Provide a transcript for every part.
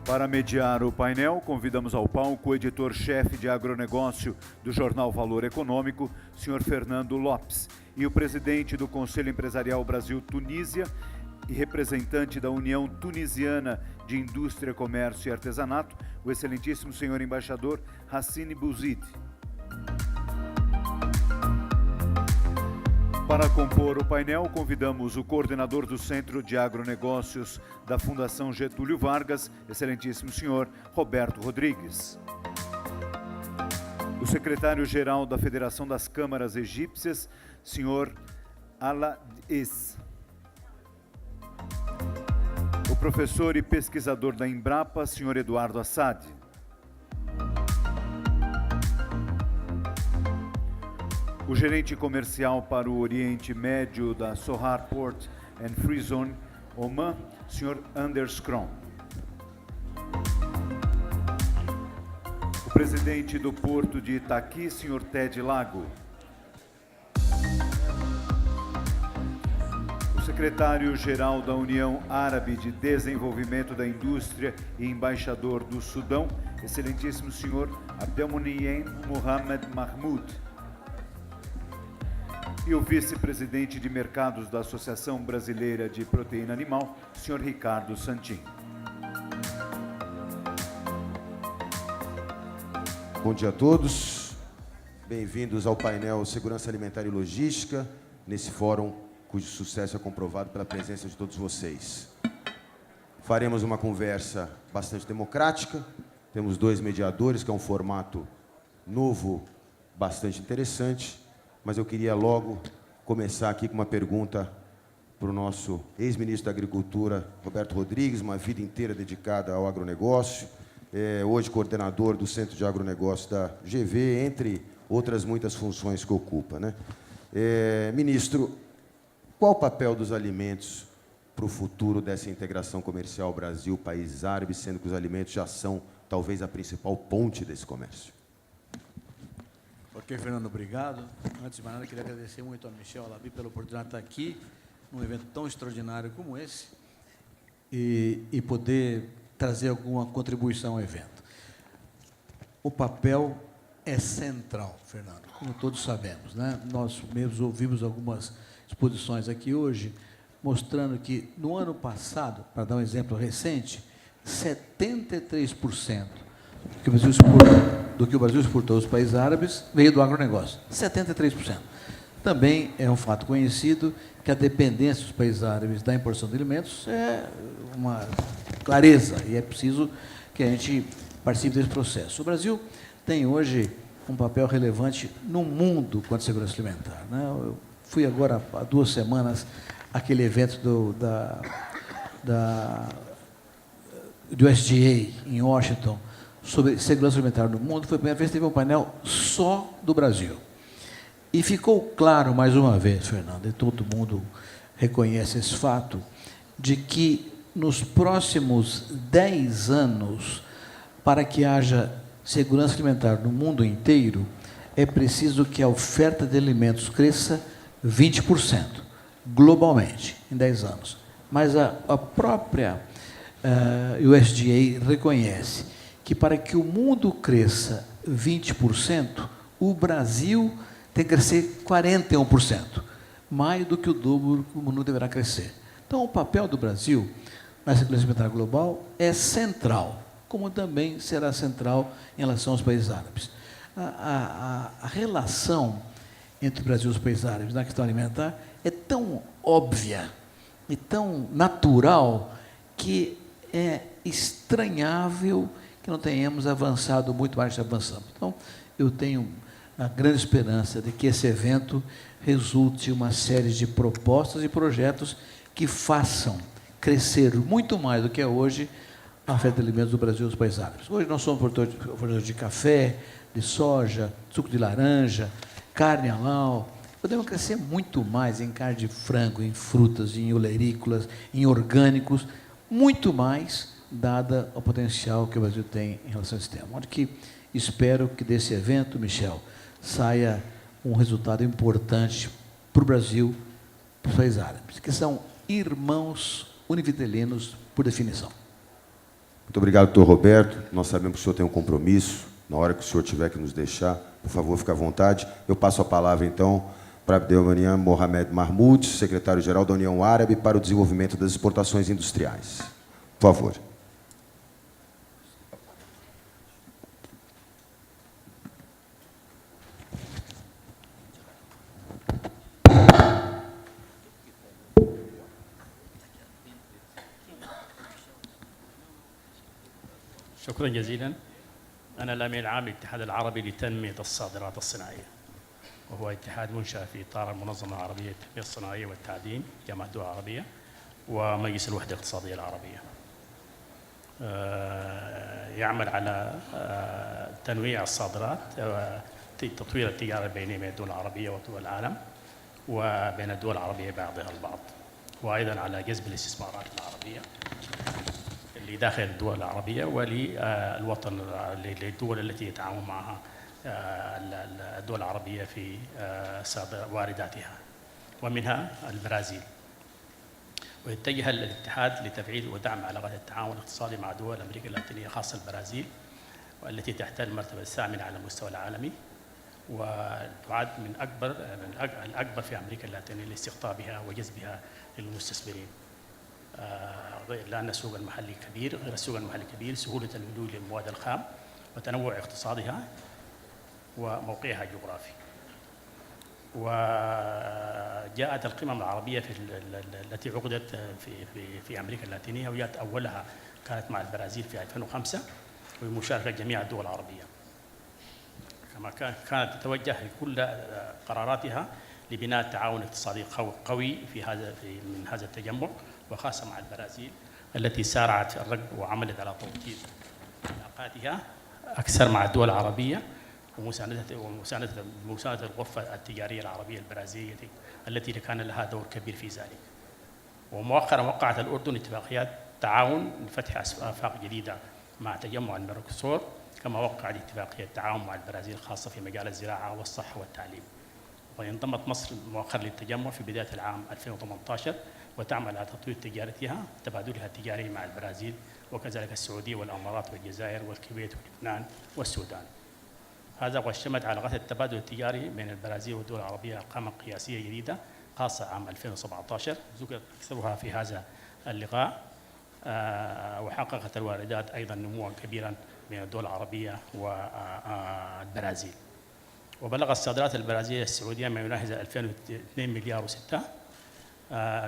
Para mediar o painel, convidamos ao palco o editor-chefe de agronegócio do jornal Valor Econômico, Sr. Fernando Lopes, e o presidente do Conselho Empresarial Brasil-Tunísia e representante da União Tunisiana de Indústria, Comércio e Artesanato, o excelentíssimo senhor embaixador Hassine Bouzid. Para compor o painel, convidamos o coordenador do Centro de Agronegócios da Fundação Getúlio Vargas, excelentíssimo senhor Roberto Rodrigues. O secretário-geral da Federação das Câmaras Egípcias, senhor Ala Es. O professor e pesquisador da Embrapa, senhor Eduardo Assad. O gerente comercial para o Oriente Médio da Sohar Port and Free Zone, Oman, Sr. Anders Kron. O presidente do Porto de Itaqui, Sr. Ted Lago. O secretário-geral da União Árabe de Desenvolvimento da Indústria e embaixador do Sudão, excelentíssimo Sr. Abdelmonem Mohamed Mahmoud. E o vice-presidente de mercados da Associação Brasileira de Proteína Animal, Sr. Ricardo Santin. Bom dia a todos. Bem-vindos ao painel Segurança Alimentar e Logística, nesse fórum cujo sucesso é comprovado pela presença de todos vocês. Faremos uma conversa bastante democrática. Temos dois mediadores, que é um formato novo, bastante interessante. Mas eu queria logo começar aqui com uma pergunta para o nosso ex-ministro da Agricultura, Roberto Rodrigues, uma vida inteira dedicada ao agronegócio, hoje coordenador do Centro de Agronegócio da GV, entre outras muitas funções que ocupa, né? Ministro, qual o papel dos alimentos para o futuro dessa integração comercial Brasil-países árabes, sendo que os alimentos já são, talvez, a principal ponte desse comércio? Ok, Fernando, obrigado. Antes de mais nada, queria agradecer muito ao Michel Alabi pela oportunidade de estar aqui, num evento tão extraordinário como esse, e poder trazer alguma contribuição ao evento. O papel é central, Fernando, como todos sabemos, né? Nós mesmos ouvimos algumas exposições aqui hoje, mostrando que, no ano passado, para dar um exemplo recente, 73% do que o Brasil exportou aos países árabes veio do agronegócio, 73%. Também é um fato conhecido que a dependência dos países árabes da importação de alimentos é uma clareza, e é preciso que a gente participe desse processo. O Brasil tem hoje um papel relevante no mundo quanto à segurança alimentar, né? Eu fui agora, há 2 semanas, àquele evento do USDA, em Washington, sobre segurança alimentar no mundo. Foi a primeira vez que teve um painel só do Brasil. E ficou claro, mais uma vez, Fernando, e todo mundo reconhece esse fato, de que nos próximos 10 anos, para que haja segurança alimentar no mundo inteiro, é preciso que a oferta de alimentos cresça 20%, globalmente, em 10 anos. Mas a própria USDA reconhece que, para que o mundo cresça 20%, o Brasil tem que crescer 41%, mais do que o dobro que o mundo deverá crescer. Então, o papel do Brasil na segurança alimentar global é central, como também será central em relação aos países árabes. A relação entre o Brasil e os países árabes na questão alimentar é tão óbvia e tão natural que é estranhável que não tenhamos avançado muito mais do que avançamos. Então, eu tenho a grande esperança de que esse evento resulte uma série de propostas e projetos que façam crescer muito mais do que é hoje a oferta de alimentos do Brasil aos países árabes. Hoje nós somos produtores de café, de soja, suco de laranja, carne halal. Podemos crescer muito mais em carne de frango, em frutas, em olerícolas, em orgânicos, muito mais, dada o potencial que o Brasil tem em relação a esse tema. Onde que espero que desse evento, Michel, saia um resultado importante para o Brasil para os países árabes, que são irmãos univitelinos por definição. Muito obrigado, doutor Roberto. Nós sabemos que o senhor tem um compromisso. Na hora que o senhor tiver que nos deixar, por favor, fique à vontade. Eu passo a palavra, então, para Abdelmaniam Mohamed Mahmoud, secretário-geral da União Árabe para o Desenvolvimento das Exportações Industriais. Por favor. شكرا جزيلا. أنا الأمين العام للاتحاد العربي لتنمية الصادرات الصناعية، وهو اتحاد منشأ في إطار المنظمة العربية للتنمية الصناعية والتعدين، جامعة الدول العربية، ومجلس الوحدة الاقتصادية العربية. يعمل على تنويع الصادرات، تطوير التجارة البينية بين الدول العربية ودول العالم، وبين الدول العربية بعضها البعض، وأيضا على جذب الاستثمارات العربية داخل الدول العربية وللوطن للدول التي يتعاون معها الدول العربية في وارداتها، ومنها البرازيل. ويتجه الاتحاد لتفعيل ودعم علاقات التعاون الاقتصادي مع دول أمريكا اللاتينية، خاصة البرازيل، والتي تحتل المرتبة الثامنة على المستوى العالمي، وتعد من الأكبر في أمريكا اللاتينية لاستقطابها وجذبها للمستثمرين. لأن السوق المحلي كبير، غير السوق المحلي كبير، سهولة الوصول للمواد الخام، وتنوع اقتصادها وموقعها الجغرافي. وجاءت القمم العربية التي عقدت في أمريكا اللاتينية، وجاءت أولها كانت مع البرازيل في 2005 وبمشاركة جميع الدول العربية. كما كانت تتوجه كل قراراتها لبناء تعاون اقتصادي قوي من هذا التجمع، وخاصة مع البرازيل التي سارعت الركب وعملت على توطيد علاقاتها أكثر مع الدول العربية، ومساندة الغرفة التجارية العربية البرازيلية التي كان لها دور كبير في ذلك. ومؤخرا وقعت الأردن اتفاقيات تعاون لفتح آفاق جديدة مع تجمع الميركوسور، كما وقعت اتفاقية تعاون مع البرازيل خاصة في مجال الزراعة والصحة والتعليم. وانضمت مصر مؤخرا للتجمع في بداية العام 2018، وتعمل على تطوير تجارتها تبادلها التجاري مع البرازيل، وكذلك السعودية والأمارات والجزائر والكويت ولبنان والسودان. هذا واشتملت علاقات التبادل التجاري بين البرازيل والدول العربية أرقاما قياسية جديدة خاصة عام 2017 ذكرت أكثرها في هذا اللقاء. وحققت الواردات أيضا نموا كبيرا بين الدول العربية والبرازيل. وبلغت الصادرات البرازيلية السعودية ما يناهز 2 مليار و6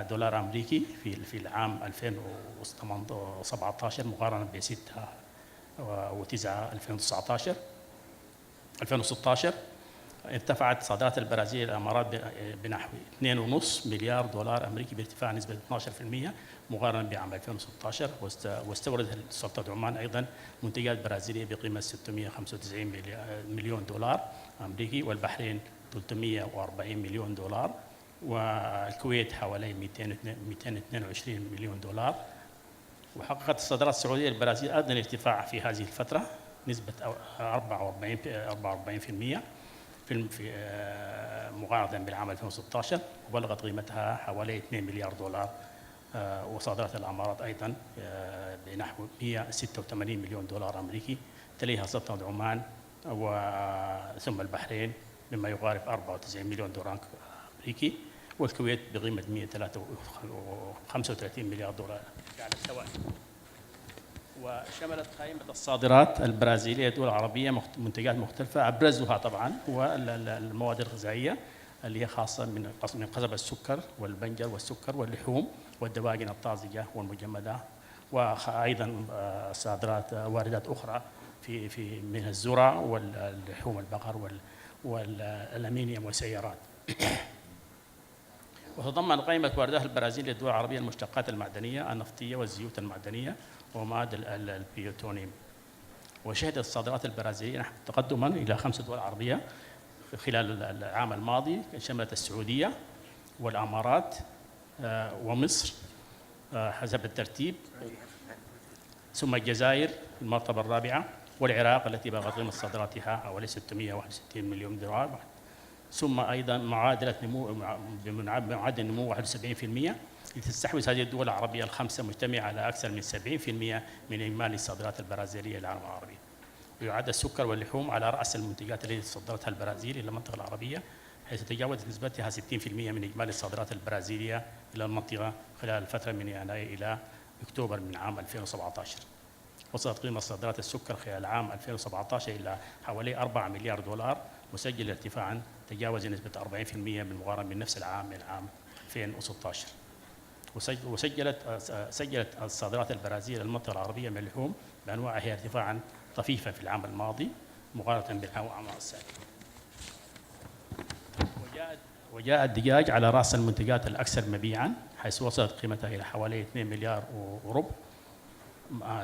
دولار أمريكي في العام 2017 مقارنة ب 6 و9 2016. ارتفعت صادرات البرازيل إلى الإمارات بنحو 2.5 مليار دولار أمريكي بارتفاع نسبة 12% مقارنة بعام 2016. واستوردت سلطة عمان أيضا منتجات برازيلية بقيمة 695 مليون دولار أمريكي، والبحرين 340 مليون دولار، والكويت حوالي 222 مليون دولار. وحققت الصادرات السعودية للبرازيل أيضا ارتفاع في هذه الفترة نسبة 44% في مقارنة بالعام 2016، وبلغت قيمتها حوالي 2 مليار دولار. وصادرات الأمارات أيضا بنحو 186 مليون دولار أمريكي، تليها سلطنة عمان ثم البحرين مما يقارب 94 مليون دولار أمريكي، والكويت بقيمة 135 مليار دولار على التوالي. وشملت قائمة الصادرات البرازيلية الدول العربية منتجات مختلفة، أبرزها طبعا هو المواد الغذائية اللي هي خاصة من قصب السكر والبنجر والسكر واللحوم والدواجن الطازجة والمجمدة، وأيضا صادرات واردات أخرى في من الذرة واللحوم البقر والألمنيوم والسيارات. وتضمن قائمة واردات البرازيل للدول العربية المشتقات المعدنية النفطية والزيوت المعدنية ومواد البيوتونيوم. وشهدت الصادرات البرازيلية نحو تقدما إلى 5 دول عربية خلال العام الماضي، شملت السعودية والأمارات ومصر حسب الترتيب، ثم الجزائر المرتبة الرابعة، والعراق التي بلغت قيمة صادراتها حوالي 661 مليون دولار، ثم أيضا معدل نمو 71%، لتستحوذ هذه الدول العربية الخمسة مجتمعة على أكثر من 70% من إجمالي الصادرات البرازيلية للعالم العربي. ويعد السكر واللحوم على رأس المنتجات التي صدرتها البرازيل إلى المنطقة العربية، حيث تجاوزت نسبتها 60% من إجمالي الصادرات البرازيلية إلى المنطقة خلال الفترة من يناير إلى أكتوبر من عام 2017. وصلت قيمة صادرات السكر خلال عام 2017 إلى حوالي 4 مليار دولار، مسجل ارتفاعا تجاوز نسبة 40% بالمقارنة من نفس العام من عام 2016. سجلت الصادرات البرازيل للمنطقة العربية من اللحوم بأنواعها ارتفاعا طفيفا في العام الماضي مقارنة بالعام السابق. وجاء الدجاج على رأس المنتجات الأكثر مبيعا، حيث وصلت قيمتها إلى حوالي 2 مليار وربع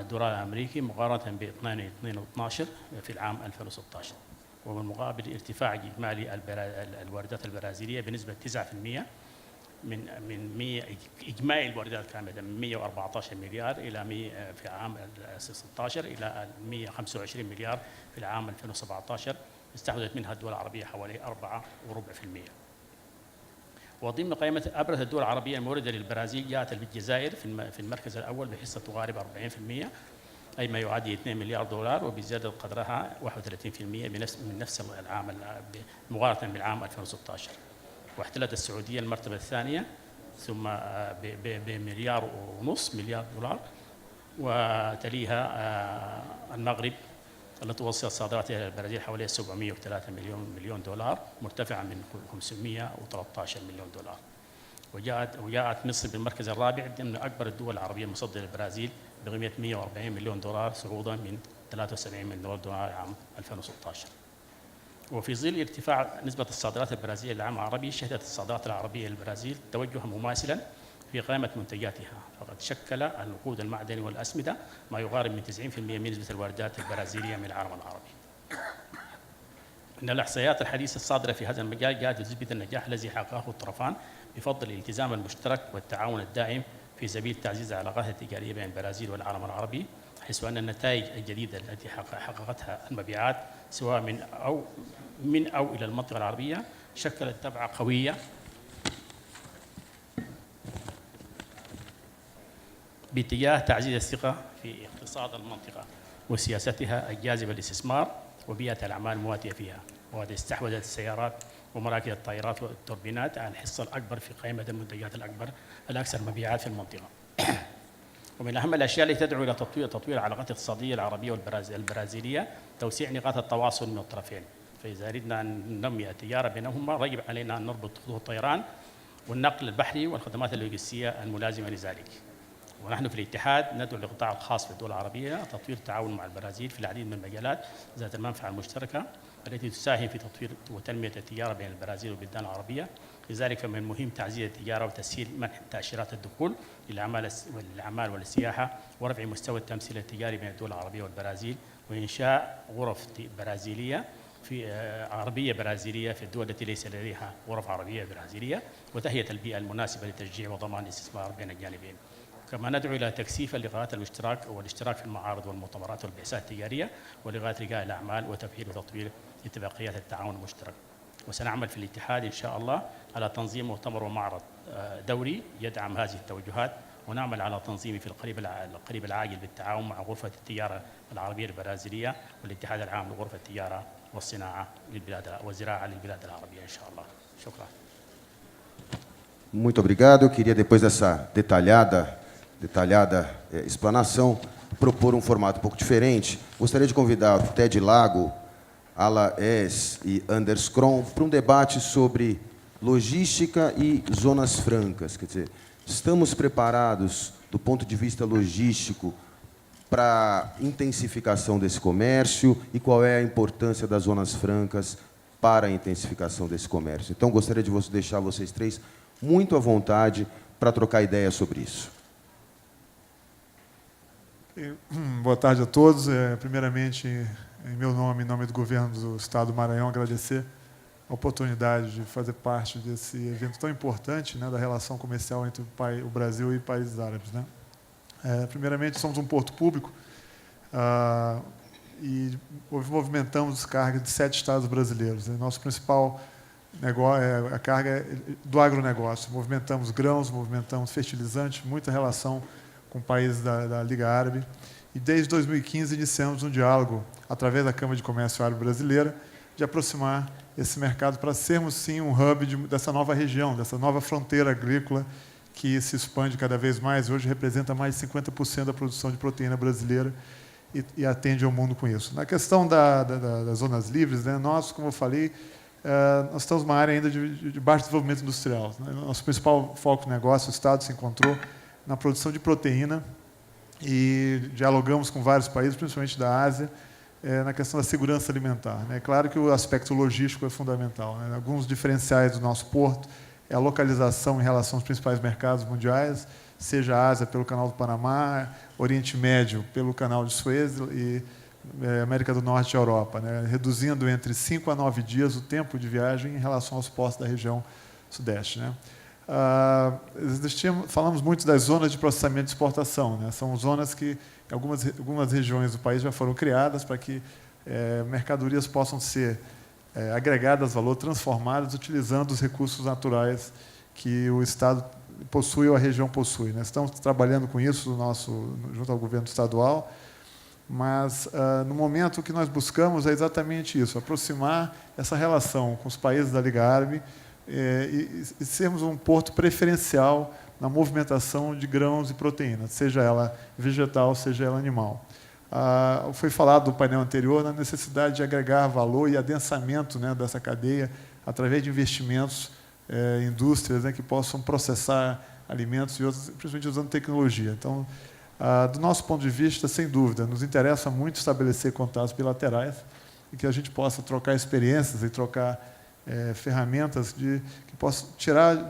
دولار أمريكي مقارنة ب 2.12 في العام 2016. وبالمقابل ارتفاع إجمالي الواردات البرازيلية بنسبة 9% من إجمالي الواردات كانت من 114 مليار إلى في عام 2016 إلى 125 مليار في العام 2017، استحوذت منها الدول العربية حوالي 4.4%. وضمن قائمة أبرز الدول العربية الموردة للبرازيل جاءت الجزائر في المركز الأول بحصة تقارب 40%، أي ما يعادل 2 مليار دولار، وبزيادة قدرها 31% من نفس العام مقارنة بالعام 2016. واحتلت السعودية المرتبة الثانية ثم بمليار ونصف مليار دولار، وتليها المغرب التي وصلت صادراتها إلى البرازيل حوالي 703 مليون دولار، مرتفعة من 513 مليون دولار. وجاءت مصر بالمركز الرابع ضمن أكبر الدول العربية المصدرة للبرازيل بقيمة 140 مليون دولار، صعودا من 73 مليون دولار عام 2016. وفي ظل ارتفاع نسبة الصادرات البرازيلية للعالم العربي، شهدت الصادرات العربية للبرازيل توجها مماثلا في قائمة منتجاتها، فقد شكل الوقود المعدني والأسمدة ما يقارب من 90% من نسبة الواردات البرازيلية من العالم العربي. إن الإحصائيات الحديثة الصادرة في هذا المجال جاءت تثبت النجاح الذي حققه الطرفان بفضل الالتزام المشترك والتعاون الدائم في سبيل تعزيز العلاقات التجارية بين البرازيل والعالم العربي، حيث أن النتائج الجديدة التي حققتها المبيعات سواء من أو إلى المنطقة العربية شكلت دفعة قوية باتجاه تعزيز الثقة في اقتصاد المنطقة وسياستها الجاذبة للاستثمار وبيئة الأعمال المواتية فيها. وقد استحوذت السيارات ومراكز الطائرات والتوربينات على الحصة الأكبر في قائمة المنتجات الأكثر مبيعات في المنطقة. ومن أهم الأشياء التي تدعو إلى تطوير العلاقات الاقتصادية العربية والبرازيلية توسيع نقاط التواصل من الطرفين. فإذا أردنا أن ننمي التجارة بينهما يجب علينا أن نربط خطوط الطيران والنقل البحري والخدمات اللوجستية الملازمة لذلك. ونحن في الاتحاد ندعو للقطاع الخاص في الدول العربية تطوير التعاون مع البرازيل في العديد من المجالات ذات المنفعة المشتركة التي تساهم في تطوير وتنمية التجارة بين البرازيل والبلدان العربية. لذلك فمن المهم تعزيز التجارة وتسهيل منح تأشيرات الدخول للأعمال والسياحة، ورفع مستوى التمثيل التجاري بين الدول العربية والبرازيل، وإنشاء غرف عربية برازيلية في الدول التي ليس لديها غرف عربية برازيلية، وتهيئة البيئة المناسبة لتشجيع وضمان الاستثمار بين الجانبين. كما ندعو إلى تكثيف اللقاءات والاشتراك في المعارض والمؤتمرات والبعثات التجارية ولقاءات رجال الأعمال وتفعيل وتطوير اتفاقيات التعاون المشترك. وسنعمل في الاتحاد إن شاء الله على تنظيم مؤتمر ومعرض دوري يدعم هذه التوجهات، ونعمل على تنظيمه في القريب العاجل بالتعاون مع غرفة التجارة العربية البرازيلية والاتحاد العام لغرفة التجارة والصناعة والزراعة للبلاد العربية إن شاء الله. شكرا. Muito obrigado. Eu queria, depois dessa detalhada explanação, propor um formato um pouco diferente. Gostaria de convidar o Ted Lago, Ala Es e Anders Kron para um debate sobre logística e zonas francas. Quer dizer, estamos preparados do ponto de vista logístico para a intensificação desse comércio e qual é a importância das zonas francas para a intensificação desse comércio. Então, gostaria de deixar vocês três muito à vontade para trocar ideias sobre isso. Boa tarde a todos. Primeiramente, em meu nome, em nome do governo do Estado do Maranhão, agradecer a oportunidade de fazer parte desse evento tão importante, né, da relação comercial entre o Brasil e países árabes, né? Primeiramente, somos um porto público e movimentamos carga de 7 estados brasileiros. Nosso principal a carga do agronegócio. Movimentamos grãos, movimentamos fertilizantes, muita relação com países da Liga Árabe. E desde 2015 iniciamos um diálogo, através da Câmara de Comércio Árabe Brasileira, de aproximar esse mercado para sermos, sim, um hub dessa nova região, dessa nova fronteira agrícola que se expande cada vez mais. Hoje representa mais de 50% da produção de proteína brasileira e atende ao mundo com isso. Na questão das zonas livres, né, nós, como eu falei, nós estamos numa área ainda de baixo desenvolvimento industrial. Né? Nosso principal foco de negócio, o Estado se encontrou na produção de proteína e dialogamos com vários países, principalmente da Ásia, na questão da segurança alimentar. É claro que o aspecto logístico é fundamental. Né? Alguns diferenciais do nosso porto é a localização em relação aos principais mercados mundiais, seja a Ásia pelo Canal do Panamá, Oriente Médio pelo Canal de Suez e América do Norte e Europa, né? Reduzindo entre 5 a 9 dias o tempo de viagem em relação aos portos da região Sudeste. Né? Falamos muito das zonas de processamento de exportação. Né? São zonas que, em algumas regiões do país, já foram criadas para que mercadorias possam ser agregadas valor, transformadas, utilizando os recursos naturais que o Estado possui ou a região possui. Né? Estamos trabalhando com isso junto ao governo estadual, mas, no momento, o que nós buscamos é exatamente isso, aproximar essa relação com os países da Liga Árabe e sermos um porto preferencial na movimentação de grãos e proteínas, seja ela vegetal, seja ela animal. Foi falado no painel anterior na necessidade de agregar valor e adensamento, né, dessa cadeia através de investimentos em indústrias, né, que possam processar alimentos e outros, principalmente usando tecnologia. Então, do nosso ponto de vista, sem dúvida, nos interessa muito estabelecer contatos bilaterais e que a gente possa trocar experiências e trocar ferramentas que possam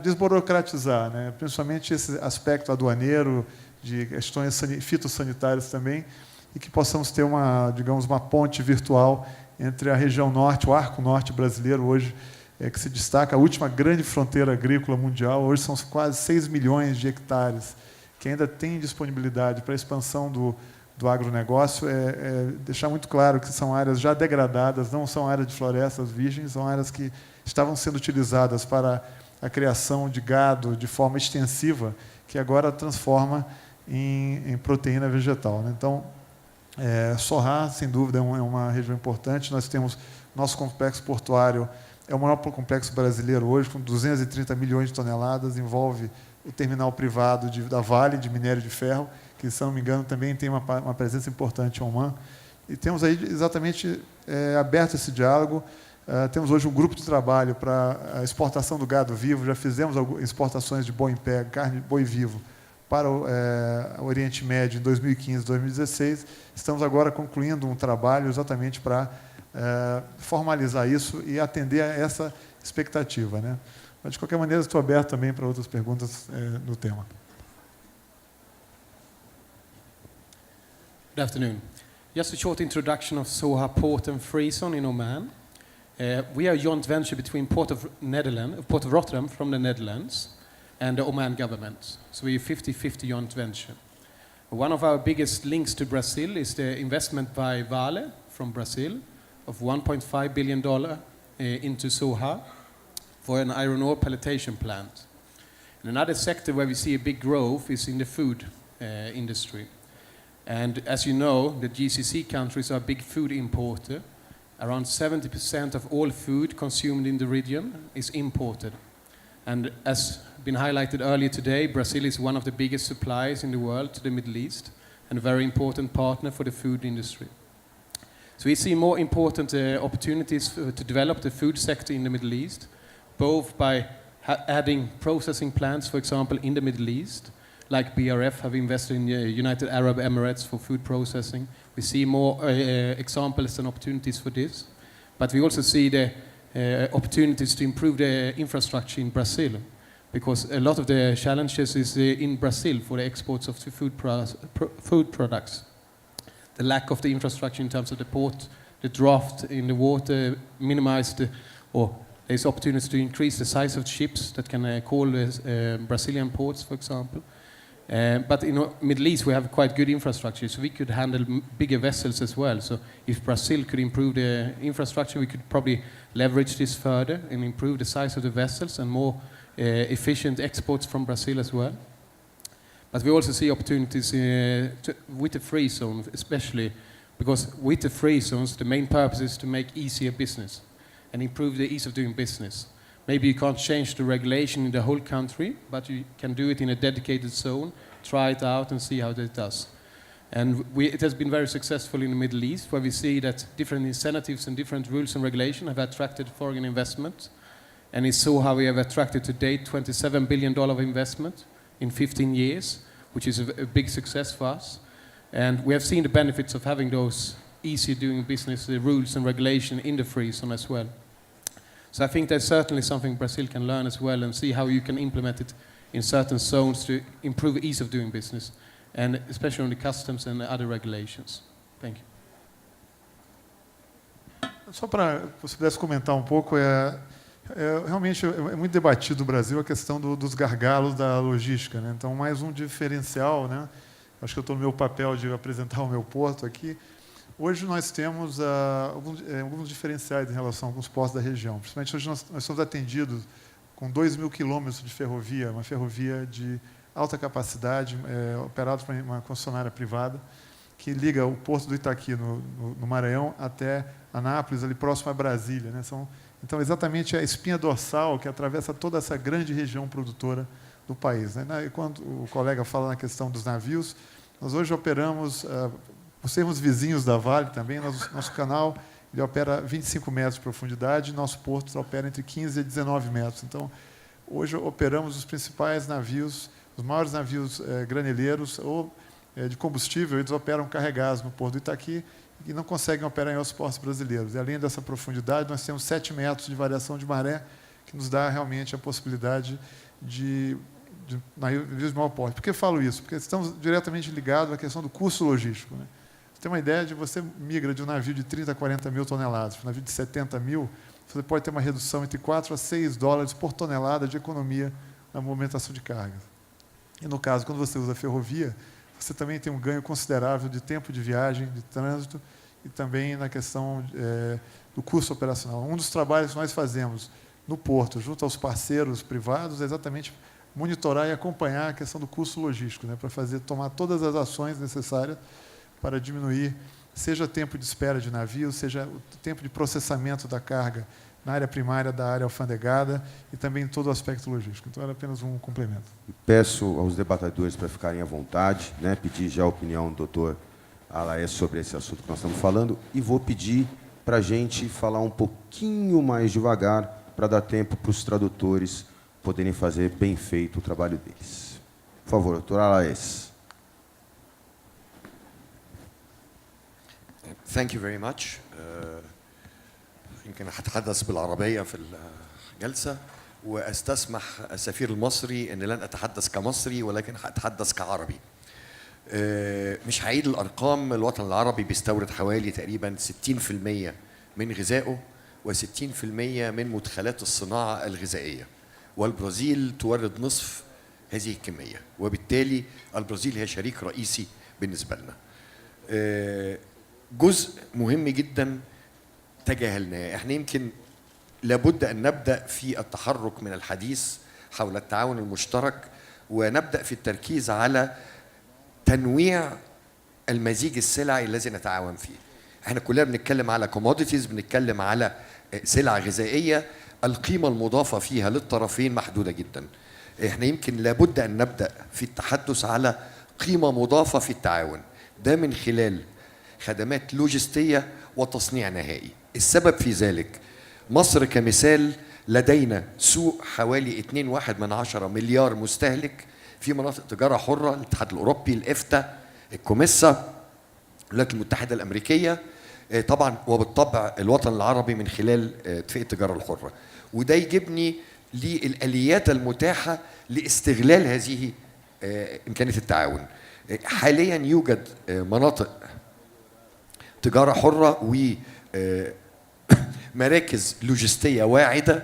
desburocratizar, né? Principalmente esse aspecto aduaneiro, de questões fitossanitárias também, e que possamos ter uma ponte virtual entre a região norte, o arco norte brasileiro, hoje, que se destaca, a última grande fronteira agrícola mundial. Hoje são quase 6 milhões de hectares que ainda tem disponibilidade para a expansão do agronegócio. Deixar muito claro que são áreas já degradadas, não são áreas de florestas virgens, são áreas que estavam sendo utilizadas para a criação de gado de forma extensiva, que agora transforma em proteína vegetal. Né? Então, Sohar, sem dúvida, é uma região importante. Nós temos nosso complexo portuário, é o maior complexo brasileiro hoje, com 230 milhões de toneladas, envolve o terminal privado da Vale, de minério de ferro, que, se não me engano, também tem uma presença importante em Oman. E temos aí exatamente aberto esse diálogo. Temos hoje um grupo de trabalho para a exportação do gado vivo, já fizemos exportações de boi em pé, carne de boi vivo, para o Oriente Médio em 2015, 2016. Estamos agora concluindo um trabalho exatamente para formalizar isso e atender a essa expectativa. Né? Mas, de qualquer maneira, estou aberto também para outras perguntas no tema. Good afternoon. Just a short introduction of Sohar Port and Free Zone in Oman. We are a joint venture between Port of Rotterdam from the Netherlands and the Oman government. So we're a 50-50 joint venture. One of our biggest links to Brazil is the investment by Vale from Brazil of $1.5 billion into Sohar for an iron ore pelletization plant. And another sector where we see a big growth is in the food industry. And as you know, the GCC countries are a big food importer. Around 70% of all food consumed in the region is imported. And as been highlighted earlier today, Brazil is one of the biggest suppliers in the world to the Middle East and a very important partner for the food industry. So we see more important opportunities to develop the food sector in the Middle East, both by adding processing plants, for example, in the Middle East, like BRF have invested in the United Arab Emirates for food processing. We see more examples and opportunities for this. But we also see the opportunities to improve the infrastructure in Brazil, because a lot of the challenges is in Brazil for the exports of the food products. The lack of the infrastructure in terms of the port, the draft in the water, there's opportunities to increase the size of ships that can call Brazilian ports, for example. But in the Middle East, we have quite good infrastructure, so we could handle bigger vessels as well. So if Brazil could improve the infrastructure, we could probably leverage this further and improve the size of the vessels and more efficient exports from Brazil as well. But we also see opportunities with the free zone, especially because with the free zones, the main purpose is to make easier business and improve the ease of doing business. Maybe you can't change the regulation in the whole country, but you can do it in a dedicated zone, try it out and see how it does. And it has been very successful in the Middle East, where we see that different incentives and different rules and regulations have attracted foreign investment. And it's so how we have attracted to date $27 billion of investment in 15 years, which is a big success for us. And we have seen the benefits of having those easy doing business, the rules and regulation in the free zone as well. So I think that's certainly something Brazil can learn as well and see how you can implement it in certain zones to improve ease of doing business, and especially on the customs and other regulations. Thank you. Só para, se pudesse comentar um pouco, realmente é muito debatido no Brasil a questão dos gargalos da logística, né? Então, mais um diferencial, né? Acho que eu estou no meu papel de apresentar o meu porto aqui. Hoje nós temos alguns diferenciais em relação a alguns portos da região. Principalmente hoje nós somos atendidos com 2.000 quilômetros de ferrovia, uma ferrovia de alta capacidade, operada por uma concessionária privada, que liga o porto do Itaqui, no Maranhão, até Anápolis, ali próximo a Brasília, né? Então, exatamente a espinha dorsal que atravessa toda essa grande região produtora do país, né? E quando o colega fala na questão dos navios, nós hoje operamos... Por sermos vizinhos da Vale também, nosso canal ele opera 25 metros de profundidade, nosso porto opera entre 15 e 19 metros. Então, hoje operamos os principais navios, os maiores navios graneleiros ou de combustível, eles operam carregados no porto do Itaqui e não conseguem operar em outros portos brasileiros. E, além dessa profundidade, nós temos 7 metros de variação de maré, que nos dá realmente a possibilidade de navios de maior porte. Por que eu falo isso? Porque estamos diretamente ligados à questão do custo logístico, né? Você tem uma ideia de você migra de um navio de 30 a 40 mil toneladas para um navio de 70 mil, você pode ter uma redução entre 4 a 6 dólares por tonelada de economia na movimentação de cargas. E, no caso, quando você usa a ferrovia, você também tem um ganho considerável de tempo de viagem, de trânsito, e também na questão do custo operacional. Um dos trabalhos que nós fazemos no porto, junto aos parceiros privados, é exatamente monitorar e acompanhar a questão do custo logístico, né, para tomar todas as ações necessárias para diminuir, seja o tempo de espera de navio, seja o tempo de processamento da carga na área primária da área alfandegada e também todo o aspecto logístico. Então, era apenas um complemento. Peço aos debatedores para ficarem à vontade, né, pedir já a opinião do doutor Alaes sobre esse assunto que nós estamos falando, e vou pedir para a gente falar um pouquinho mais devagar para dar tempo para os tradutores poderem fazer bem feito o trabalho deles. Por favor, doutor Alaes. Thank you very much. يمكن هتحدث بالعربية في الجلسة، واستسمح السفير المصري ان لن اتحدث كمصري ولكن هتحدث كعربي. مش هعيد الارقام، الوطن العربي بيستورد حوالي تقريبا 60% من غذائه و60% من مدخلات الصناعة الغذائية، والبرازيل تورد نصف هذه الكمية، وبالتالي البرازيل هي شريك رئيسي بالنسبة لنا. جزء مهم جدا تجاهلناه، احنا يمكن لابد ان نبدا في التحرك من الحديث حول التعاون المشترك، ونبدا في التركيز على تنويع المزيج السلعي الذي نتعاون فيه. احنا كلنا بنتكلم على كوموديتيز، بنتكلم على سلع غذائيه القيمه المضافه فيها للطرفين محدوده جدا. احنا يمكن لابد ان نبدا في التحدث على قيمه مضافه في التعاون، ده من خلال خدمات لوجستيه وتصنيع نهائي. السبب في ذلك مصر كمثال لدينا سوق حوالي 2.1 مليار مستهلك في مناطق تجاره حره، الاتحاد الاوروبي، الافتا، الكوميسا، الولايات المتحده الامريكيه، طبعا وبالطبع الوطن العربي من خلال اتفاقيه التجاره الحره. وده يجيبني للاليات المتاحه لاستغلال هذه امكانيه التعاون. حاليا يوجد مناطق تجاره حره ومراكز لوجستيه واعده،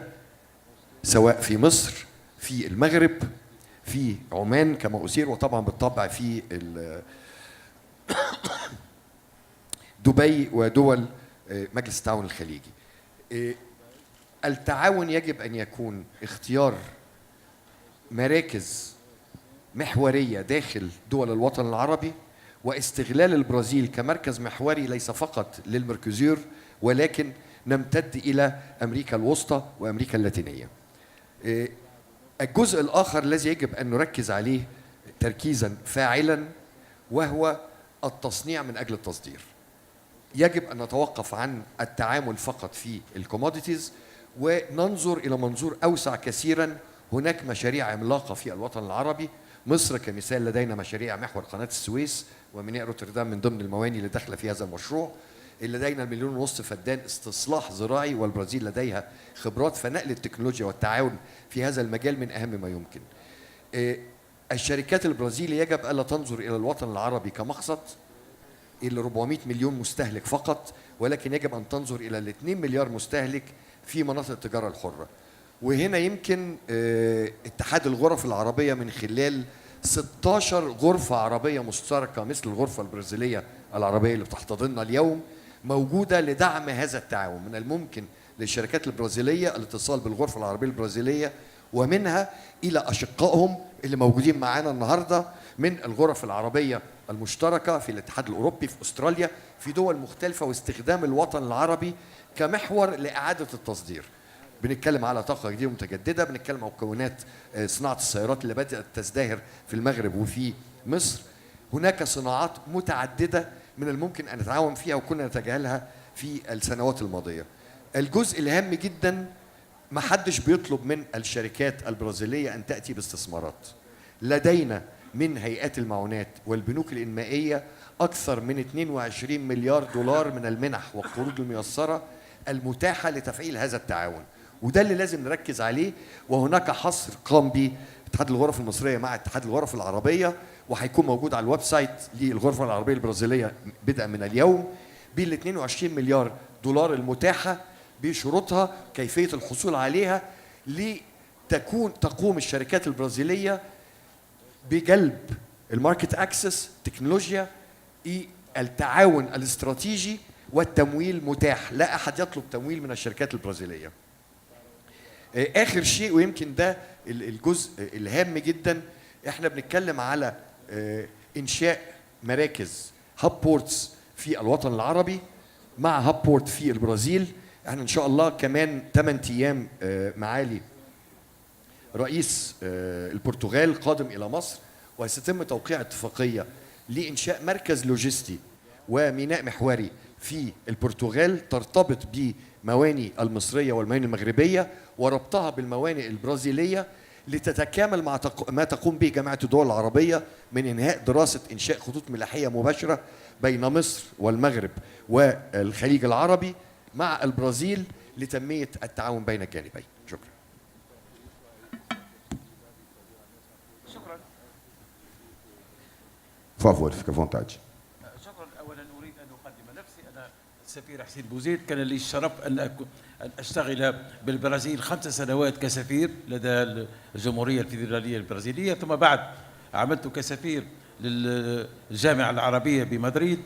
سواء في مصر، في المغرب، في عمان كما أثير، وطبعا بالطبع في دبي ودول مجلس التعاون الخليجي. التعاون يجب أن يكون اختيار مراكز محورية داخل دول الوطن العربي، واستغلال البرازيل كمركز محوري ليس فقط للمركزير ولكن نمتد إلى أمريكا الوسطى وأمريكا اللاتينية. الجزء الآخر الذي يجب أن نركز عليه تركيزا فاعلا وهو التصنيع من أجل التصدير. يجب أن نتوقف عن التعامل فقط في الكوموديتيز وننظر إلى منظور أوسع كثيرا. هناك مشاريع عملاقة في الوطن العربي. مصر كمثال لدينا مشاريع محور قناة السويس وميناء روتردام من ضمن المواني اللي داخله في هذا المشروع. لدينا 1.5 مليون فدان استصلاح زراعي، والبرازيل لديها خبرات، فنقل التكنولوجيا والتعاون في هذا المجال من أهم ما يمكن. الشركات البرازيلية يجب ألا تنظر إلى الوطن العربي كمقصد إلى 400 مليون مستهلك فقط، ولكن يجب أن تنظر إلى 2 مليار مستهلك في مناطق التجارة الحرة. وهنا يمكن اتحاد الغرف العربية من خلال 16 غرفة عربية مشتركة مثل الغرفة البرازيلية العربية اللي بتحتضننا اليوم موجودة لدعم هذا التعاون. من الممكن للشركات البرازيلية الاتصال بالغرفة العربية البرازيلية ومنها إلى أشقائهم اللي موجودين معانا النهاردة من الغرف العربية المشتركة في الاتحاد الأوروبي، في أستراليا، في دول مختلفة، واستخدام الوطن العربي كمحور لإعادة التصدير. بنتكلم على طاقة جديدة متجددة، بنتكلم على مكونات صناعة السيارات اللي بدأت تزدهر في المغرب وفي مصر. هناك صناعات متعددة من الممكن أن نتعاون فيها وكنا نتجاهلها في السنوات الماضية. الجزء الهام جدا، ما حدش بيطلب من الشركات البرازيلية أن تأتي باستثمارات. لدينا من هيئات المعونات والبنوك الإنمائية أكثر من 22 مليار دولار من المنح والقروض الميسرة المتاحة لتفعيل هذا التعاون، وده اللي لازم نركز عليه. وهناك حصر قام به اتحاد الغرف المصرية مع اتحاد الغرف العربية، وهيكون موجود على الويب سايت للغرفة العربية البرازيلية بدءا من اليوم، بال 22 مليار دولار المتاحة بشروطها، كيفية الحصول عليها، تقوم الشركات البرازيلية بجلب الماركت اكسس، تكنولوجيا، التعاون الاستراتيجي والتمويل متاح. لا أحد يطلب تمويل من الشركات البرازيلية. آخر شيء ويمكن ده الجزء الهام جدا، احنا بنتكلم على إنشاء مراكز هاب بورتس في الوطن العربي مع هاب بورت في البرازيل. احنا إن شاء الله كمان 8 أيام معالي رئيس البرتغال قادم إلى مصر، وسيتم توقيع اتفاقية لإنشاء مركز لوجستي وميناء محوري في البرتغال ترتبط بمواني المصرية والمواني المغربية وربطها بالمواني البرازيلية لتتكامل مع ما تقوم به جامعة الدول العربية من إنهاء دراسة إنشاء خطوط ملاحية مباشرة بين مصر والمغرب والخليج العربي مع البرازيل لتنمية التعاون بين الجانبين. شكرا. Favor, fica à vontade. شكرا. اولا اريد ان اقدم نفسي. انا السفير حسين بوزيد، كان لي الشرف ان اشتغل بالبرازيل 5 سنوات كسفير لدى الجمهوريه الفيدراليه البرازيليه، ثم بعد عملت كسفير للجامعه العربيه بمدريد،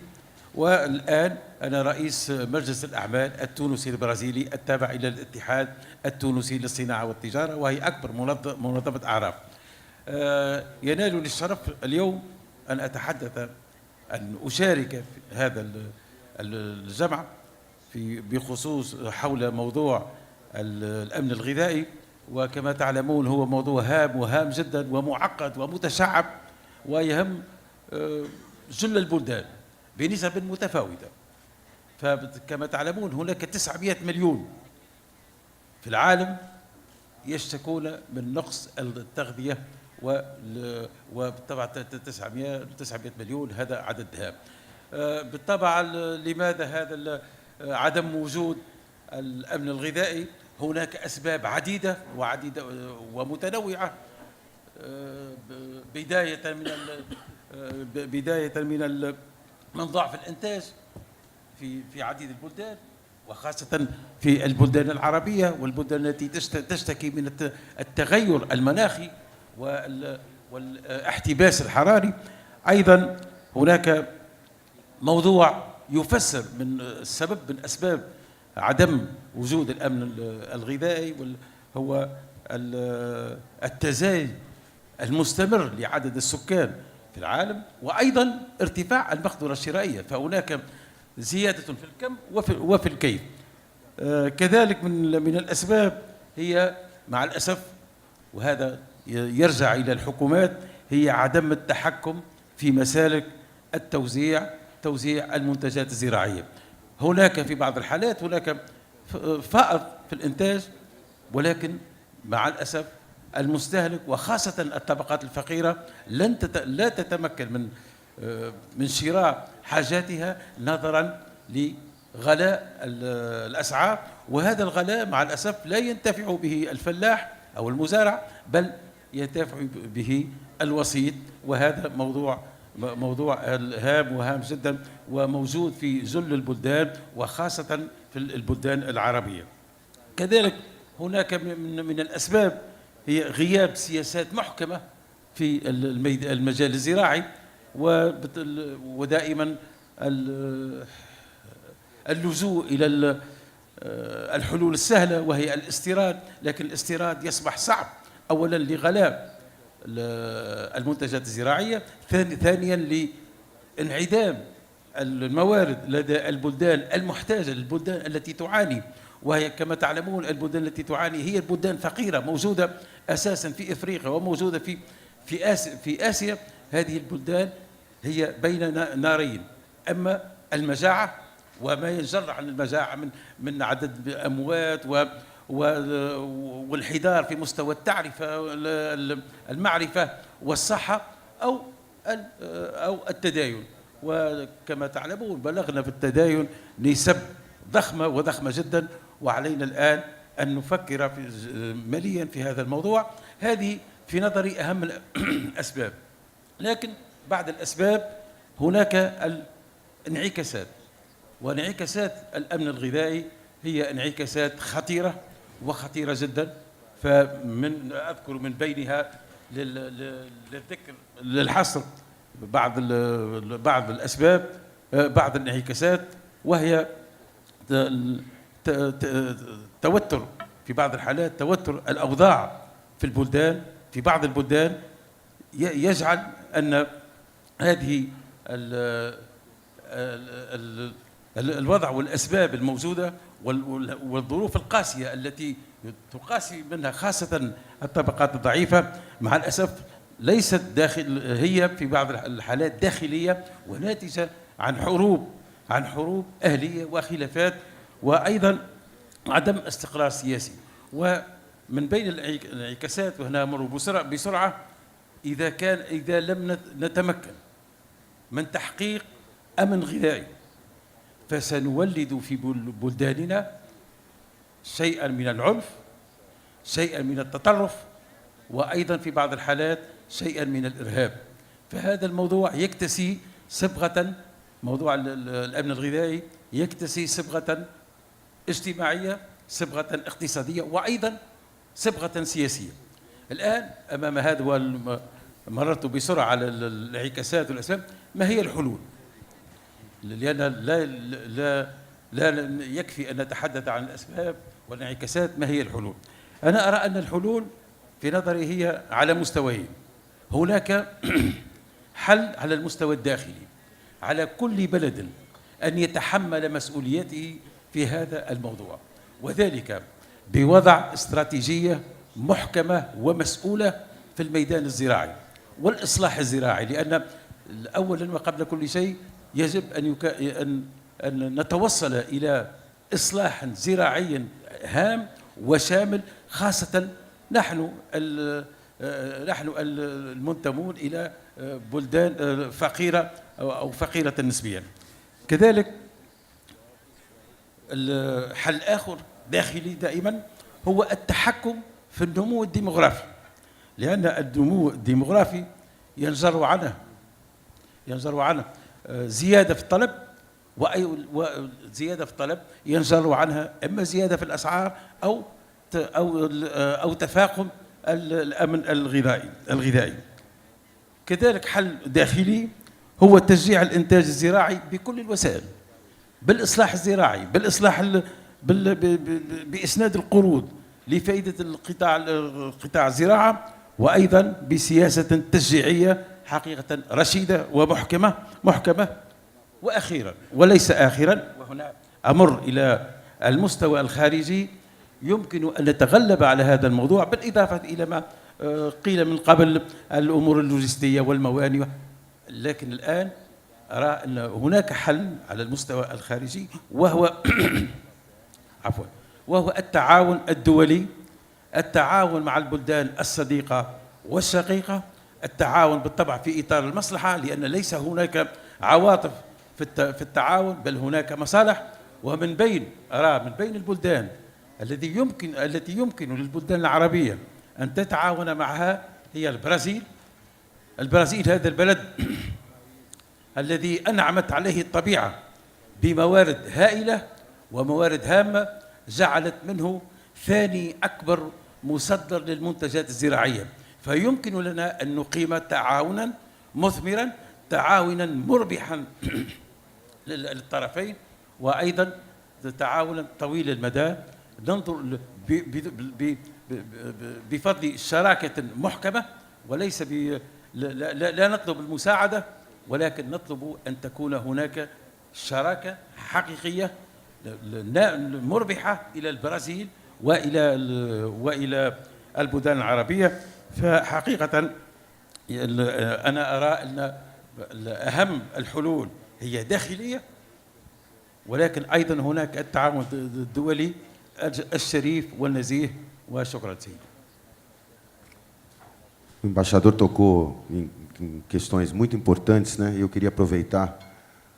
والان انا رئيس مجلس الاعمال التونسي البرازيلي التابع الى الاتحاد التونسي للصناعه والتجاره، وهي اكبر منظمه اعراف. ينالني الشرف اليوم أن أتحدث، أن أشارك في هذا الجمع بخصوص حول موضوع الأمن الغذائي. وكما تعلمون هو موضوع هام وهام جدا ومعقد ومتشعب ويهم جل البلدان بنسب متفاوتة. فكما تعلمون هناك 900 مليون في العالم يشتكون من نقص التغذية، وبالطبع 900 مليون هذا عدد هام. بالطبع لماذا هذا عدم وجود الأمن الغذائي؟ هناك أسباب عديدة ومتنوعة، بداية من ضعف الإنتاج في عديد البلدان، وخاصة في البلدان العربية والبلدان التي تشتكي من التغير المناخي والاحتباس الحراري. أيضا هناك موضوع يفسر من السبب من أسباب عدم وجود الأمن الغذائي، هو التزايد المستمر لعدد السكان في العالم، وأيضا ارتفاع المقدرة الشرائية، فهناك زيادة في الكم وفي الكيف. كذلك من الأسباب هي مع الأسف، وهذا يرجع إلى الحكومات، هي عدم التحكم في مسالك توزيع المنتجات الزراعية. هناك في بعض الحالات هناك فائض في الإنتاج، ولكن مع الأسف المستهلك وخاصة الطبقات الفقيرة لا تتمكن من شراء حاجاتها نظرا لغلاء الأسعار، وهذا الغلاء مع الأسف لا ينتفع به الفلاح أو المزارع، بل ينتفع به الوسيط، وهذا موضوع هام وهام جدا، وموجود في جل البلدان وخاصة في البلدان العربية. كذلك هناك من الأسباب هي غياب سياسات محكمة في المجال الزراعي، ودائما اللجوء إلى الحلول السهلة وهي الاستيراد، لكن الاستيراد يصبح صعب أولا لغلاء المنتجات الزراعية، ثانيا لانعدام الموارد لدى البلدان المحتاجة، البلدان التي تعاني، وهي كما تعلمون البلدان التي تعاني هي البلدان فقيرة موجودة أساسا في إفريقيا وموجودة في آسيا. هذه البلدان هي بين نارين، أما المجاعة وما ينجر عن المجاعة من عدد أموات والانحدار في مستوى المعرفة والصحة أو التدين. وكما تعلمون بلغنا في التدين نسب ضخمة جدا، وعلينا الآن أن نفكر مليا في هذا الموضوع. هذه في نظري أهم الأسباب. لكن بعد الأسباب هناك الانعكاسات، وانعكاسات الأمن الغذائي هي انعكاسات خطيرة جدا. أذكر من بينها للذكر للحصر بعض الأسباب، بعض الانعكاسات، وهي توتر في بعض الحالات، توتر الأوضاع في البلدان، في بعض البلدان يجعل أن هذه الوضع والأسباب الموجودة والظروف القاسية التي تقاسي منها خاصة الطبقات الضعيفة مع الأسف ليست هي في بعض الحالات داخلية وناتجة عن حروب أهلية وخلافات، وأيضا عدم استقرار سياسي. ومن بين الانعكاسات، وهنا أمر بسرعة، إذا لم نتمكن من تحقيق أمن غذائي فسنولد في بلداننا شيئا من العنف، شيئا من التطرف، وأيضا في بعض الحالات شيئا من الإرهاب. فهذا الموضوع يكتسي صبغة، موضوع الأمن الغذائي يكتسي صبغة اجتماعية، صبغة اقتصادية، وأيضا صبغة سياسية. الآن أمام هذا، مررت بسرعة على الانعكاسات والأسباب، ما هي الحلول؟ لأن لا يكفي أن نتحدث عن الأسباب والانعكاسات. ما هي الحلول؟ أنا أرى أن الحلول في نظري هي على مستويين. هناك حل على المستوى الداخلي، على كل بلد أن يتحمل مسؤوليته في هذا الموضوع، وذلك بوضع استراتيجية محكمة ومسؤولة في الميدان الزراعي والإصلاح الزراعي. لأن أولا وقبل كل شيء يجب أن نتوصل إلى إصلاح زراعي هام وشامل، خاصة نحن المنتمون إلى بلدان فقيرة أو فقيرة نسبيا. كذلك الحل آخر داخلي دائما هو التحكم في النمو الديمغرافي، لأن النمو الديمغرافي ينجر عنه زيادة في الطلب، وزيادة في الطلب ينجر عنها إما زيادة في الأسعار أو تفاقم الأمن الغذائي. كذلك حل داخلي هو تشجيع الإنتاج الزراعي بكل الوسائل، بالإصلاح الزراعي، بإسناد القروض لفائدة قطاع الزراعة، وأيضا بسياسة تشجيعية حقيقة رشيدة ومحكمة. وأخيرا وليس آخرا، وهنا أمر إلى المستوى الخارجي، يمكن أن نتغلب على هذا الموضوع بالإضافة إلى ما قيل من قبل الأمور اللوجستية والموانئ. لكن الآن أرى أن هناك حل على المستوى الخارجي، وهو وهو التعاون الدولي، التعاون مع البلدان الصديقة والشقيقة، التعاون بالطبع في إطار المصلحة، لأن ليس هناك عواطف في التعاون، بل هناك مصالح. ومن بين البلدان التي يمكن للبلدان العربية أن تتعاون معها هي البرازيل. البرازيل هذا البلد الذي أنعمت عليه الطبيعة بموارد هائلة وموارد هامة، جعلت منه ثاني أكبر مصدر للمنتجات الزراعية. فيمكن لنا أن نقيم تعاونا مثمرا، تعاونا مربحا للطرفين، وأيضا تعاونا طويل المدى ننظر بفضل شراكة محكمة، وليس لا نطلب المساعدة، ولكن نطلب أن تكون هناك شراكة حقيقية مربحة إلى البرازيل وإلى البلدان العربية. فحقيقة أنا أرى أن أهم الحلول هي داخلية، ولكن أيضا هناك التعاون الدولي الشريف والنزيه. وشكرا سيدي. O embaixador tocou em questões muito importantes, né? Eu queria aproveitar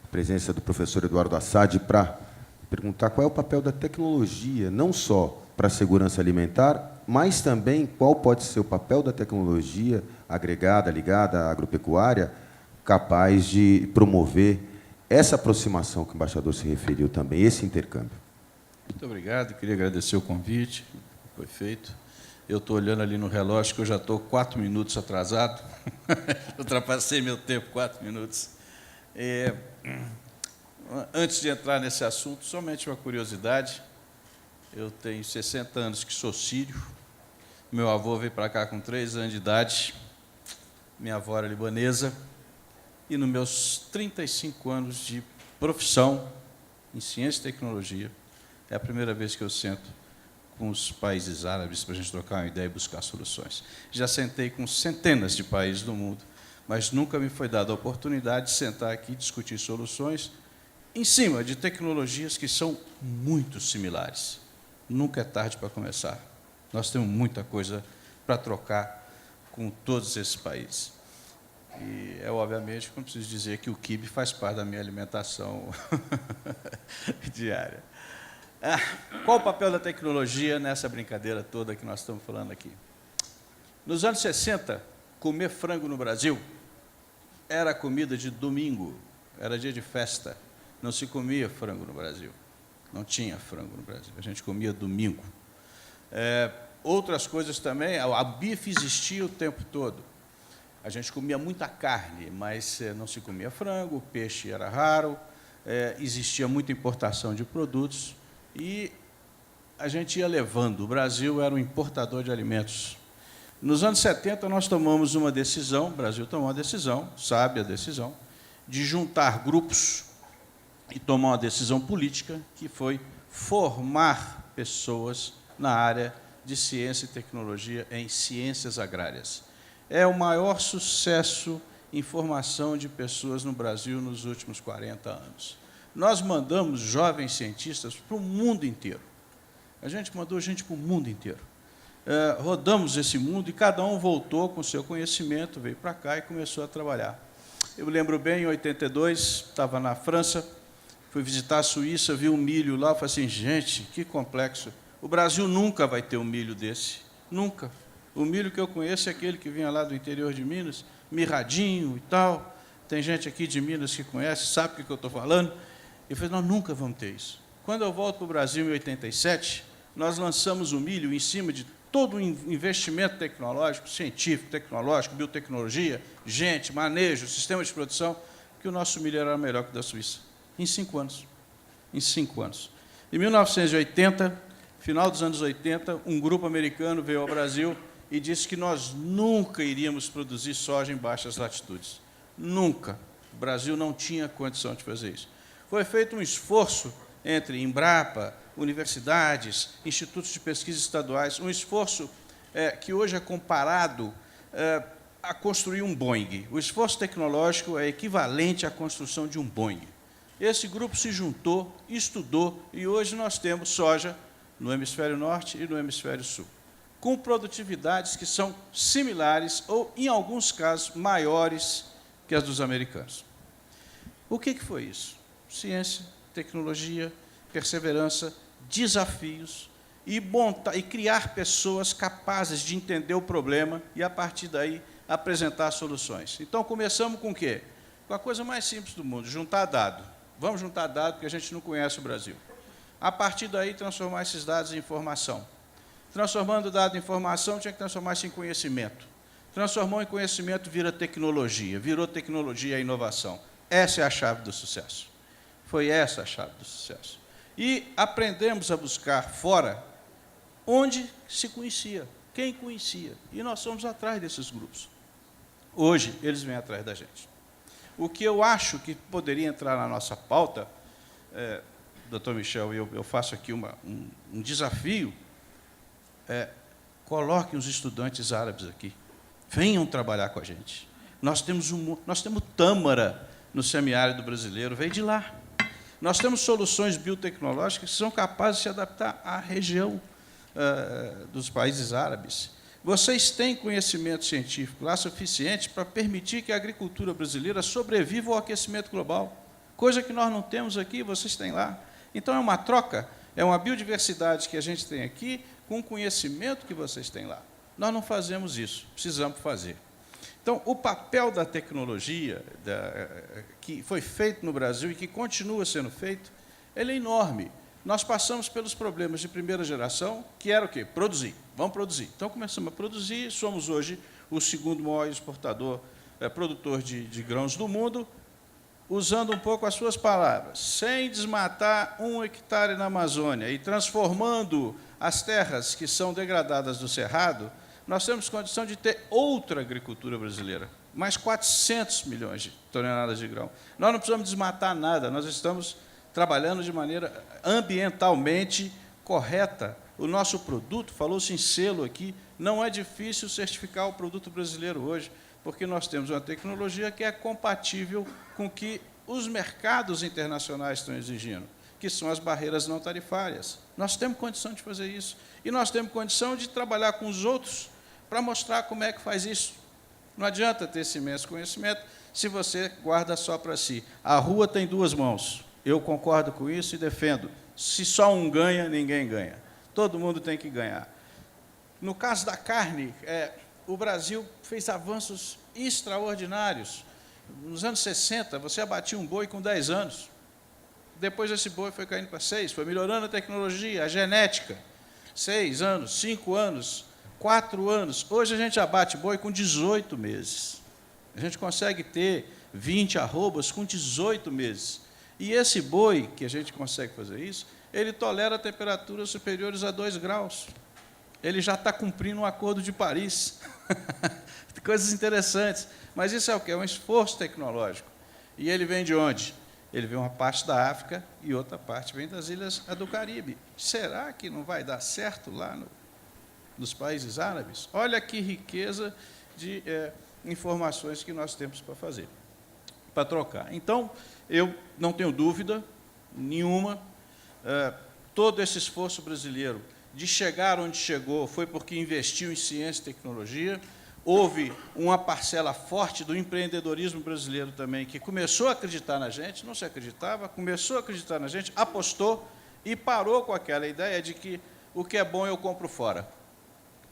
a presença do professor Eduardo Assad para perguntar qual é o papel da tecnologia, não só para a segurança alimentar, mas também qual pode ser o papel da tecnologia agregada, ligada à agropecuária, capaz de promover essa aproximação que o embaixador se referiu também, esse intercâmbio. Muito obrigado, queria agradecer o convite que foi feito. Eu estou olhando ali no relógio que eu já estou 4 minutos atrasado. Ultrapassei meu tempo, 4 minutos. Antes de entrar nesse assunto, somente uma curiosidade. Eu tenho 60 anos que sou sírio. Meu avô veio para cá com 3 anos de idade. Minha avó era libanesa. E nos meus 35 anos de profissão em ciência e tecnologia, é a primeira vez que eu sento com os países árabes para a gente trocar uma ideia e buscar soluções. Já sentei com centenas de países do mundo, mas nunca me foi dada a oportunidade de sentar aqui e discutir soluções em cima de tecnologias que são muito similares. Nunca é tarde para começar. Nós temos muita coisa para trocar com todos esses países. E obviamente, que não preciso dizer que o quibe faz parte da minha alimentação diária. Qual o papel da tecnologia nessa brincadeira toda que nós estamos falando aqui? Nos anos 60, comer frango no Brasil era comida de domingo, era dia de festa. Não se comia frango no Brasil. Não tinha frango no Brasil. A gente comia domingo. Outras coisas também, a bife existia o tempo todo. A gente comia muita carne, mas não se comia frango, o peixe era raro, existia muita importação de produtos. E a gente ia levando. O Brasil era um importador de alimentos. Nos anos 70, nós tomamos uma decisão, o Brasil tomou uma decisão, sábia decisão, de juntar grupos e tomar uma decisão política, que foi formar pessoas na área de ciência e tecnologia em ciências agrárias. É o maior sucesso em formação de pessoas no Brasil nos últimos 40 anos. Nós mandamos jovens cientistas para o mundo inteiro. A gente mandou gente para o mundo inteiro. Rodamos esse mundo e cada um voltou com o seu conhecimento, veio para cá e começou a trabalhar. Eu lembro bem, em 82, estava na França, fui visitar a Suíça, vi um milho lá, falei assim, gente, que complexo. O Brasil nunca vai ter um milho desse, nunca. O milho que eu conheço é aquele que vinha lá do interior de Minas, mirradinho e tal. Tem gente aqui de Minas que conhece, sabe o que eu estou falando. Eu falei, nós nunca vamos ter isso. Quando eu volto para o Brasil, em 87, nós lançamos o milho em cima de todo o investimento tecnológico, científico, tecnológico, biotecnologia, gente, manejo, sistema de produção, que o nosso milho era melhor que o da Suíça. Em 5 anos. Em 5 anos. Em 1980, final dos anos 80, um grupo americano veio ao Brasil e disse que nós nunca iríamos produzir soja em baixas latitudes. Nunca. O Brasil não tinha condição de fazer isso. Foi feito um esforço entre Embrapa, universidades, institutos de pesquisa estaduais, um esforço que hoje é comparado a construir um Boeing. O esforço tecnológico é equivalente à construção de um Boeing. Esse grupo se juntou, estudou, e hoje nós temos soja no hemisfério norte e no hemisfério sul, com produtividades que são similares ou, em alguns casos, maiores que as dos americanos. O que foi isso? Ciência, tecnologia, perseverança, desafios e criar pessoas capazes de entender o problema e, a partir daí, apresentar soluções. Então, começamos com o quê? Com a coisa mais simples do mundo, juntar dado. Vamos juntar dado, porque a gente não conhece o Brasil. A partir daí, transformar esses dados em informação. Transformando o dado em informação, tinha que transformar isso em conhecimento. Transformou em conhecimento, vira tecnologia. Virou tecnologia e inovação. Essa é a chave do sucesso. Foi essa a chave do sucesso. E aprendemos a buscar fora onde se conhecia, quem conhecia. E nós fomos atrás desses grupos. Hoje, eles vêm atrás da gente. O que eu acho que poderia entrar na nossa pauta, doutor Michel, eu faço aqui um desafio, coloquem os estudantes árabes aqui, venham trabalhar com a gente. Nós temos tâmara no semiárido brasileiro, veio de lá. Nós temos soluções biotecnológicas que são capazes de se adaptar à região dos países árabes. Vocês têm conhecimento científico lá suficiente para permitir que a agricultura brasileira sobreviva ao aquecimento global, coisa que nós não temos aqui, vocês têm lá. Então, é uma troca, é uma biodiversidade que a gente tem aqui com o conhecimento que vocês têm lá. Nós não fazemos isso, precisamos fazer. Então, o papel da tecnologia que foi feito no Brasil e que continua sendo feito, ele é enorme. Nós passamos pelos problemas de primeira geração, que era o quê? Produzir. Vamos produzir. Então, começamos a produzir, somos hoje o segundo maior exportador, produtor de grãos do mundo, usando um pouco as suas palavras, sem desmatar 1 hectare na Amazônia e transformando as terras que são degradadas do Cerrado, nós temos condição de ter outra agricultura brasileira, mais 400 milhões de toneladas de grão. Nós não precisamos desmatar nada, nós estamos trabalhando de maneira ambientalmente correta. O nosso produto, falou-se em selo aqui, não é difícil certificar o produto brasileiro hoje, porque nós temos uma tecnologia que é compatível com o que os mercados internacionais estão exigindo, que são as barreiras não tarifárias. Nós temos condição de fazer isso. E nós temos condição de trabalhar com os outros para mostrar como é que faz isso. Não adianta ter esse imenso conhecimento se você guarda só para si. A rua tem 2 mãos. Eu concordo com isso e defendo. Se só um ganha, ninguém ganha. Todo mundo tem que ganhar. No caso da carne, o Brasil fez avanços extraordinários. Nos anos 60, você abatia um boi com 10 anos. Depois esse boi foi caindo para 6, foi melhorando a tecnologia, a genética. 6 anos, 5 anos, 4 anos. Hoje a gente abate boi com 18 meses. A gente consegue ter 20 arrobas com 18 meses. E esse boi, que a gente consegue fazer isso, ele tolera temperaturas superiores a 2 graus. Ele já está cumprindo um acordo de Paris. Coisas interessantes. Mas isso é o quê? É um esforço tecnológico. E ele vem de onde? Ele vem uma parte da África e outra parte vem das ilhas do Caribe. Será que não vai dar certo lá nos países árabes? Olha que riqueza de informações que nós temos para fazer, para trocar. Então, eu não tenho dúvida nenhuma, todo esse esforço brasileiro de chegar onde chegou foi porque investiu em ciência e tecnologia. Houve uma parcela forte do empreendedorismo brasileiro também, que começou a acreditar na gente, não se acreditava, começou a acreditar na gente, apostou e parou com aquela ideia de que o que é bom eu compro fora.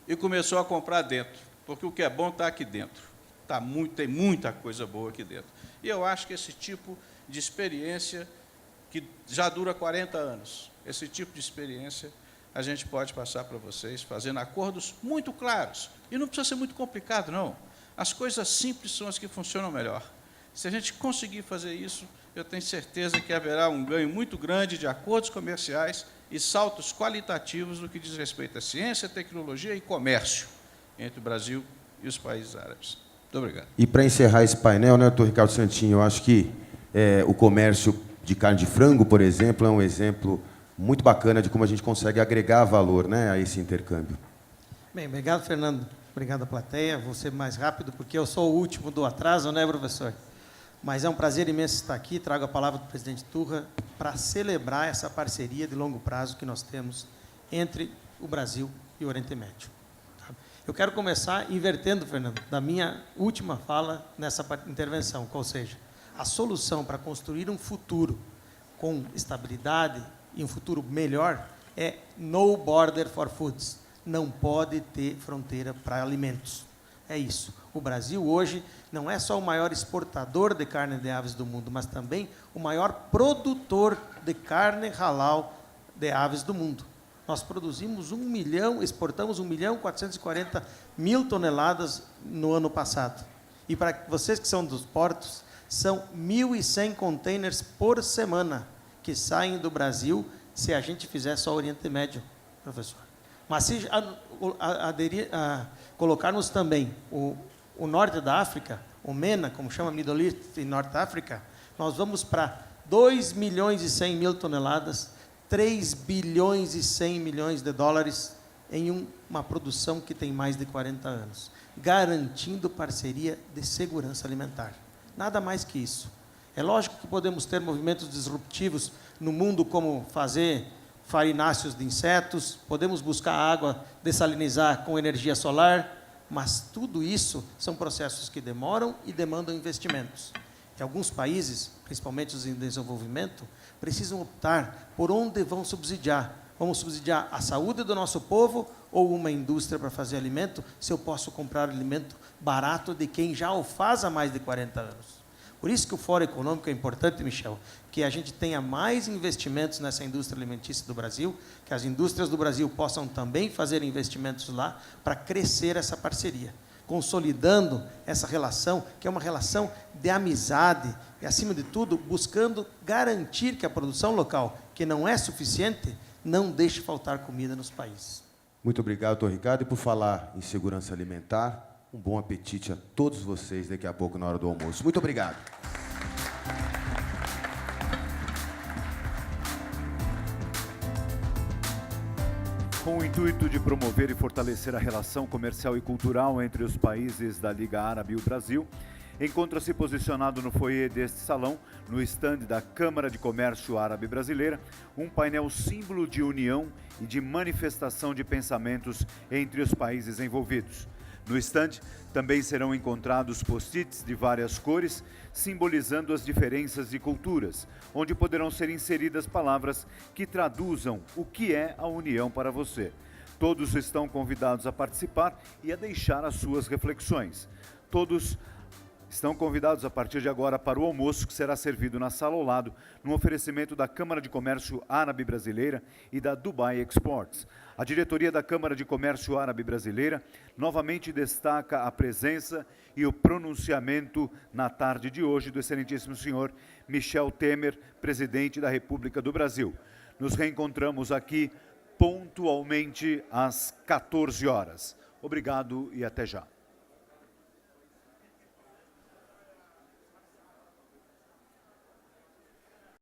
E começou a comprar dentro, porque o que é bom está aqui dentro. Tem muita coisa boa aqui dentro. E eu acho que esse tipo de experiência, que já dura 40 anos, esse tipo de experiência a gente pode passar para vocês, fazendo acordos muito claros. E não precisa ser muito complicado, não. As coisas simples são as que funcionam melhor. Se a gente conseguir fazer isso, eu tenho certeza que haverá um ganho muito grande de acordos comerciais e saltos qualitativos no que diz respeito à ciência, tecnologia e comércio entre o Brasil e os países árabes. Muito obrigado. E para encerrar esse painel, né, doutor Ricardo Santinho, eu acho que o comércio de carne de frango, por exemplo, é um exemplo muito bacana de como a gente consegue agregar valor, né, a esse intercâmbio. Bem, obrigado, Fernando. Obrigado à plateia. Vou ser mais rápido, porque eu sou o último do atraso, né, professor? Mas é um prazer imenso estar aqui. Trago a palavra do presidente Turra para celebrar essa parceria de longo prazo que nós temos entre o Brasil e o Oriente Médio. Eu quero começar invertendo, Fernando, da minha última fala nessa intervenção, ou seja, a solução para construir um futuro com estabilidade e um futuro melhor é no border for foods. Não pode ter fronteira para alimentos. É isso. O Brasil hoje não é só o maior exportador de carne de aves do mundo, mas também o maior produtor de carne halal de aves do mundo. Nós produzimos exportamos 1.440.000 toneladas no ano passado. E para vocês que são dos portos, são 1.100 containers por semana que saem do Brasil se a gente fizer só o Oriente Médio, professor. Mas se colocarmos também o norte da África, o MENA, como chama Middle East e Norte África, nós vamos para 2.100.000 toneladas, 3 bilhões e 100 milhões de dólares em uma produção que tem mais de 40 anos, garantindo parceria de segurança alimentar. Nada mais que isso. É lógico que podemos ter movimentos disruptivos no mundo, como fazer farináceos de insetos, podemos buscar água, dessalinizar com energia solar, mas tudo isso são processos que demoram e demandam investimentos. E alguns países, principalmente os em desenvolvimento, precisam optar por onde vão subsidiar. Vamos subsidiar a saúde do nosso povo ou uma indústria para fazer alimento, se eu posso comprar alimento barato de quem já o faz há mais de 40 anos. Por isso que o Fórum Econômico é importante, Michel, que a gente tenha mais investimentos nessa indústria alimentícia do Brasil, que as indústrias do Brasil possam também fazer investimentos lá para crescer essa parceria, consolidando essa relação, que é uma relação de amizade, e, acima de tudo, buscando garantir que a produção local, que não é suficiente, não deixe faltar comida nos países. Muito obrigado, doutor Ricardo. E por falar em segurança alimentar, um bom apetite a todos vocês daqui a pouco na hora do almoço. Muito obrigado. Com o intuito de promover e fortalecer a relação comercial e cultural entre os países da Liga Árabe e o Brasil, encontra-se posicionado no foyer deste salão, no estande da Câmara de Comércio Árabe Brasileira, um painel símbolo de união e de manifestação de pensamentos entre os países envolvidos. No estande também serão encontrados post-its de várias cores, simbolizando as diferenças de culturas, onde poderão ser inseridas palavras que traduzam o que é a união para você. Todos estão convidados a participar e a deixar as suas reflexões. Todos estão convidados a partir de agora para o almoço que será servido na sala ao lado, no oferecimento da Câmara de Comércio Árabe Brasileira e da Dubai Exports. A diretoria da Câmara de Comércio Árabe Brasileira novamente destaca a presença e o pronunciamento na tarde de hoje do excelentíssimo senhor Michel Temer, presidente da República do Brasil. Nos reencontramos aqui pontualmente às 14 horas. Obrigado e até já.